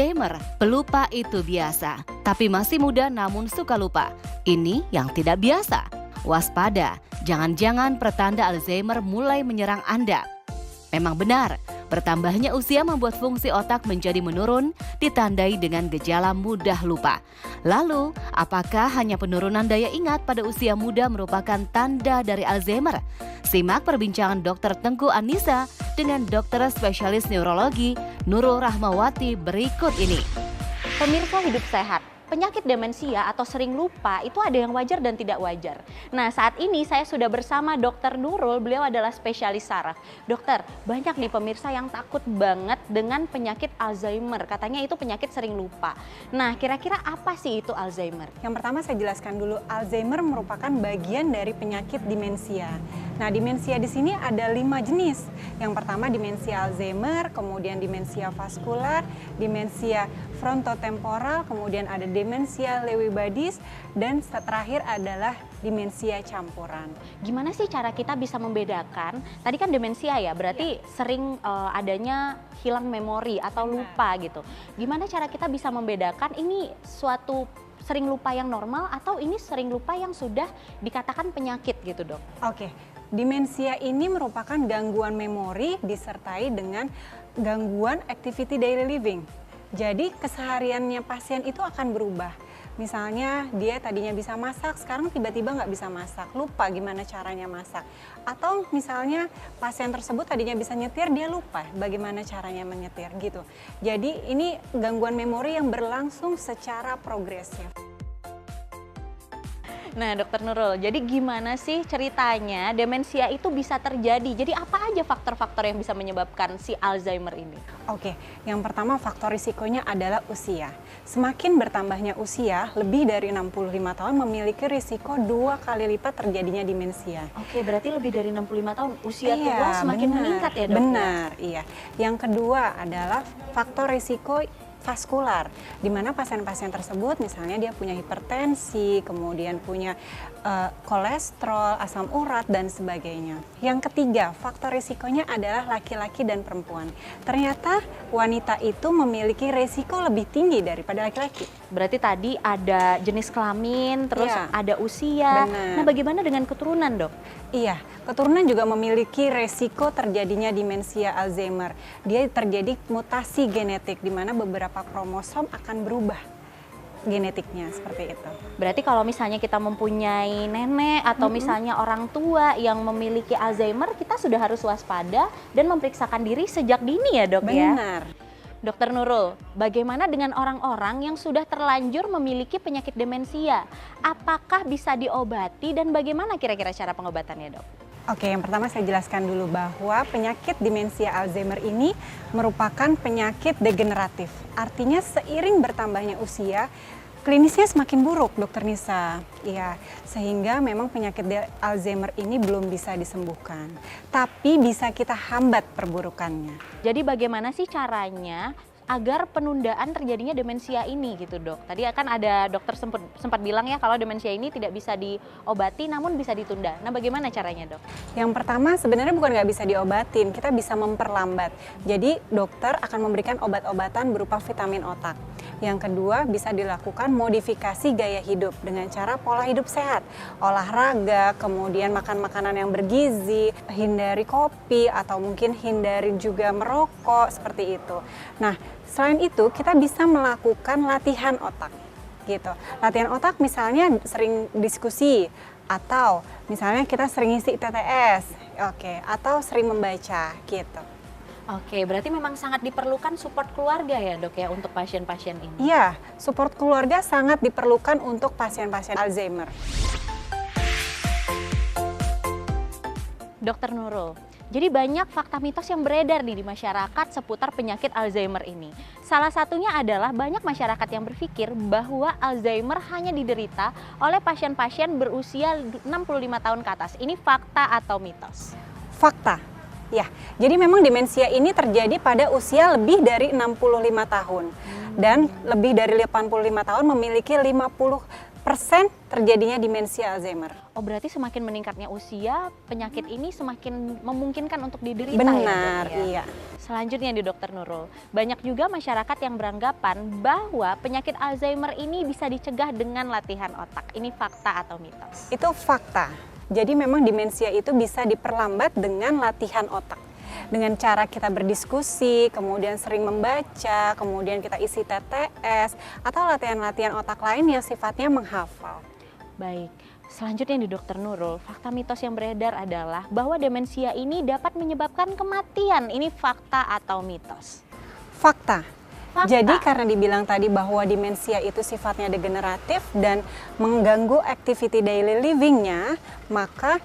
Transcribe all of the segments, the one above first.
Alzheimer, pelupa itu biasa, tapi masih muda namun suka lupa. Ini yang tidak biasa. Waspada, jangan-jangan pertanda Alzheimer mulai menyerang Anda. Memang benar, bertambahnya usia membuat fungsi otak menjadi menurun, ditandai dengan gejala mudah lupa. Lalu, apakah hanya penurunan daya ingat pada usia muda merupakan tanda dari Alzheimer? Simak perbincangan Dr. Tengku Anissa dengan dokter spesialis neurologi Nurul Rahmawati berikut ini. Pemirsa Hidup Sehat, penyakit demensia atau sering lupa itu ada yang wajar dan tidak wajar. Nah, saat ini saya sudah bersama Dokter Nurul, beliau adalah spesialis saraf. Dokter, banyak nih pemirsa yang takut banget dengan penyakit Alzheimer, katanya itu penyakit sering lupa. Nah, kira-kira apa sih itu Alzheimer? Yang pertama saya jelaskan dulu, Alzheimer merupakan bagian dari penyakit demensia. Nah, demensia di sini ada 5 jenis. Yang pertama demensia Alzheimer, kemudian demensia vaskular, demensia frontotemporal, kemudian ada demensia Lewy bodies, dan terakhir adalah demensia campuran. Gimana sih cara kita bisa membedakan? Tadi kan demensia ya, berarti sering adanya hilang memori atau lupa gitu. Gimana cara kita bisa membedakan ini suatu sering lupa yang normal atau ini sering lupa yang sudah dikatakan penyakit gitu, Dok? Oke. Demensia ini merupakan gangguan memori disertai dengan gangguan activity daily living. Jadi kesehariannya pasien itu akan berubah. Misalnya dia tadinya bisa masak, sekarang tiba-tiba nggak bisa masak, lupa gimana caranya masak. Atau misalnya pasien tersebut tadinya bisa nyetir, dia lupa bagaimana caranya menyetir gitu. Jadi ini gangguan memori yang berlangsung secara progresif. Nah, Dokter Nurul, jadi gimana sih ceritanya demensia itu bisa terjadi? Jadi apa aja faktor-faktor yang bisa menyebabkan si Alzheimer ini? Oke, yang pertama faktor risikonya adalah usia. Semakin bertambahnya usia, lebih dari 65 tahun memiliki risiko 2 kali lipat terjadinya demensia. Oke, berarti lebih dari 65 tahun usia tua semakin meningkat ya, Dok? Benar, iya. Yang kedua adalah faktor risiko vaskular, di mana pasien-pasien tersebut misalnya dia punya hipertensi, kemudian punya kolesterol, asam urat, dan sebagainya. Yang ketiga, faktor risikonya adalah laki-laki dan perempuan. Ternyata wanita itu memiliki risiko lebih tinggi daripada laki-laki. Berarti tadi ada jenis kelamin, terus ada usia. Benar. Nah, bagaimana dengan keturunan, Dok? Iya, keturunan juga memiliki resiko terjadinya demensia Alzheimer. Dia terjadi mutasi genetik di mana beberapa kromosom akan berubah genetiknya, seperti itu. Berarti kalau misalnya kita mempunyai nenek atau misalnya orang tua yang memiliki Alzheimer, kita sudah harus waspada dan memeriksakan diri sejak dini ya, Dok? Benar. Ya? Dokter Nurul, bagaimana dengan orang-orang yang sudah terlanjur memiliki penyakit demensia? Apakah bisa diobati dan bagaimana kira-kira cara pengobatannya, Dok? Oke, yang pertama saya jelaskan dulu bahwa penyakit demensia Alzheimer ini merupakan penyakit degeneratif. Artinya seiring bertambahnya usia, klinisnya semakin buruk, Dokter Nisa. Iya, sehingga memang penyakit Alzheimer ini belum bisa disembuhkan. Tapi bisa kita hambat perburukannya. Jadi bagaimana sih caranya agar penundaan terjadinya demensia ini gitu, Dok? Tadi kan ada dokter sempat bilang ya kalau demensia ini tidak bisa diobati namun bisa ditunda. Nah, bagaimana caranya, Dok? Yang pertama sebenarnya bukan nggak bisa diobatin, kita bisa memperlambat. Jadi dokter akan memberikan obat-obatan berupa vitamin otak. Yang kedua bisa dilakukan modifikasi gaya hidup dengan cara pola hidup sehat. Olahraga, kemudian makan makanan yang bergizi, hindari kopi atau mungkin hindari juga merokok, seperti itu. Nah, selain itu kita bisa melakukan latihan otak gitu. Latihan otak misalnya sering diskusi atau misalnya kita sering isi TTS, atau sering membaca gitu. Oke, berarti memang sangat diperlukan support keluarga ya, Dok, ya, untuk pasien-pasien ini? Iya, support keluarga sangat diperlukan untuk pasien-pasien Alzheimer. Dokter Nurul, jadi banyak fakta mitos yang beredar nih di masyarakat seputar penyakit Alzheimer ini. Salah satunya adalah banyak masyarakat yang berpikir bahwa Alzheimer hanya diderita oleh pasien-pasien berusia 65 tahun ke atas. Ini fakta atau mitos? Fakta. Ya, jadi memang demensia ini terjadi pada usia lebih dari 65 tahun. Dan lebih dari 85 tahun memiliki 50% terjadinya demensia Alzheimer. Oh, berarti semakin meningkatnya usia, penyakit ini semakin memungkinkan untuk diderita ya, Benar, Dok, ya? iya. Selanjutnya di Dokter Nurul, banyak juga masyarakat yang beranggapan bahwa penyakit Alzheimer ini bisa dicegah dengan latihan otak. Ini fakta atau mitos? Itu fakta. Jadi memang demensia itu bisa diperlambat dengan latihan otak. Dengan cara kita berdiskusi, kemudian sering membaca, kemudian kita isi TTS, atau latihan-latihan otak lain yang sifatnya menghafal. Baik, selanjutnya di Dokter Nurul, fakta mitos yang beredar adalah bahwa demensia ini dapat menyebabkan kematian. Ini fakta atau mitos? Fakta. Fakta. Jadi karena dibilang tadi bahwa demensia itu sifatnya degeneratif dan mengganggu activity daily living-nya, maka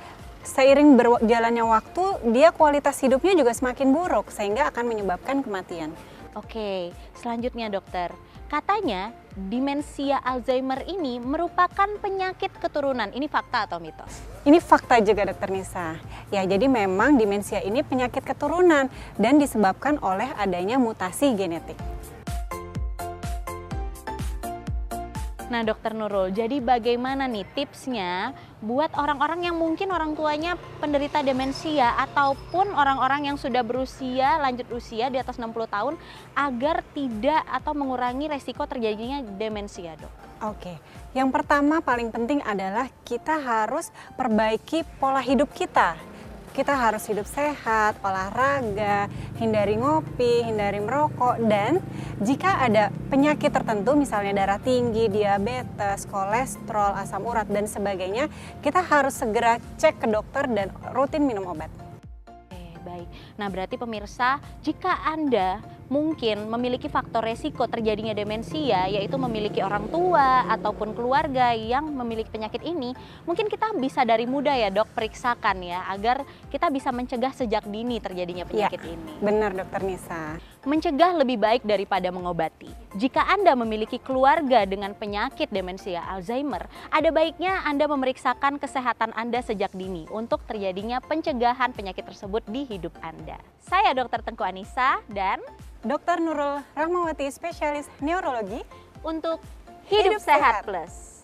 seiring berjalannya waktu, dia kualitas hidupnya juga semakin buruk sehingga akan menyebabkan kematian. Oke, selanjutnya dokter. Katanya demensia Alzheimer ini merupakan penyakit keturunan. Ini fakta atau mitos? Ini fakta juga Dokter Nisa. Ya, jadi memang demensia ini penyakit keturunan dan disebabkan oleh adanya mutasi genetik. Nah Dokter Nurul, jadi bagaimana nih tipsnya buat orang-orang yang mungkin orang tuanya penderita demensia ataupun orang-orang yang sudah berusia, lanjut usia di atas 60 tahun agar tidak atau mengurangi resiko terjadinya demensia, Dok? Oke, yang pertama paling penting adalah kita harus perbaiki pola hidup kita. Kita harus hidup sehat, olahraga, hindari ngopi, hindari merokok, dan jika ada penyakit tertentu misalnya darah tinggi, diabetes, kolesterol, asam urat, dan sebagainya, kita harus segera cek ke dokter dan rutin minum obat. Baik, nah berarti pemirsa, jika Anda mungkin memiliki faktor resiko terjadinya demensia, yaitu memiliki orang tua ataupun keluarga yang memiliki penyakit ini, mungkin kita bisa dari muda ya dok, periksakan ya, agar kita bisa mencegah sejak dini terjadinya penyakit ini. Benar Dokter Nisa. Mencegah lebih baik daripada mengobati. Jika Anda memiliki keluarga dengan penyakit demensia Alzheimer, ada baiknya Anda memeriksakan kesehatan Anda sejak dini untuk terjadinya pencegahan penyakit tersebut di hidup Anda. Saya Dr. Tengku Anissa dan Dr. Nurul Rahmawati, spesialis neurologi untuk Hidup Sehat Plus.